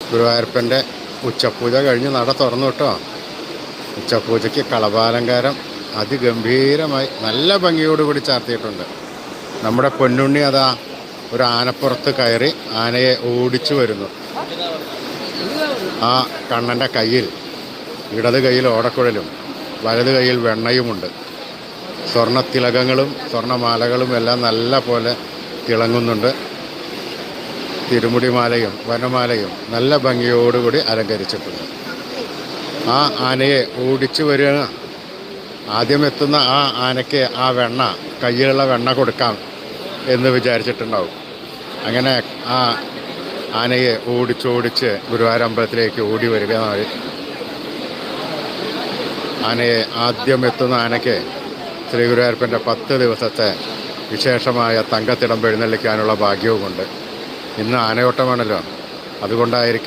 ഗുരുവായൂരപ്പൻ്റെ ഉച്ചപൂജ കഴിഞ്ഞ് നട തുറന്നു കേട്ടോ. ഉച്ചപൂജയ്ക്ക് കളഭാലങ്കാരം അതിഗംഭീരമായി നല്ല ഭംഗിയോടുകൂടി ചാർത്തിയിട്ടുണ്ട്. നമ്മുടെ പൊന്നുണ്ണി അതാ ഒരു ആനപ്പുറത്ത് കയറി ആനയെ ഓടിച്ചു വരുന്നു. ആ കണ്ണൻ്റെ കയ്യിൽ ഇടത് കയ്യിൽ ഓടക്കുഴലും വലത് കയ്യിൽ വെണ്ണയുമുണ്ട്. സ്വർണ്ണത്തിലകങ്ങളും സ്വർണ്ണമാലകളും എല്ലാം നല്ല പോലെ തിളങ്ങുന്നുണ്ട്. തിരുമുടിമാലയും വനമാലയും നല്ല ഭംഗിയോടുകൂടി അലങ്കരിച്ചിട്ടുണ്ട്. ആ ആനയെ ഓടിച്ചു വരിക. ആദ്യം എത്തുന്ന ആ ആനയ്ക്ക് ആ വെണ്ണ, കയ്യിലുള്ള വെണ്ണ കൊടുക്കാം എന്ന് വിചാരിച്ചിട്ടുണ്ടാവും. അങ്ങനെ ആ ആനയെ ഓടിച്ചോടിച്ച് ഗുരുവായൂർ അമ്പലത്തിലേക്ക് ഓടി വരികയാണ്. ആനയെ ആദ്യം എത്തുന്ന ആനയ്ക്ക് ശ്രീ ഗുരുവായൂരപ്പൻ്റെ 10 ദിവസത്തെ വിശേഷമായ തങ്കത്തിടം എഴുന്നള്ളിക്കാനുള്ള ഭാഗ്യവുമുണ്ട്. ഇന്ന് ആനയോട്ടമാണല്ലോ, അതുകൊണ്ടായിരിക്കാം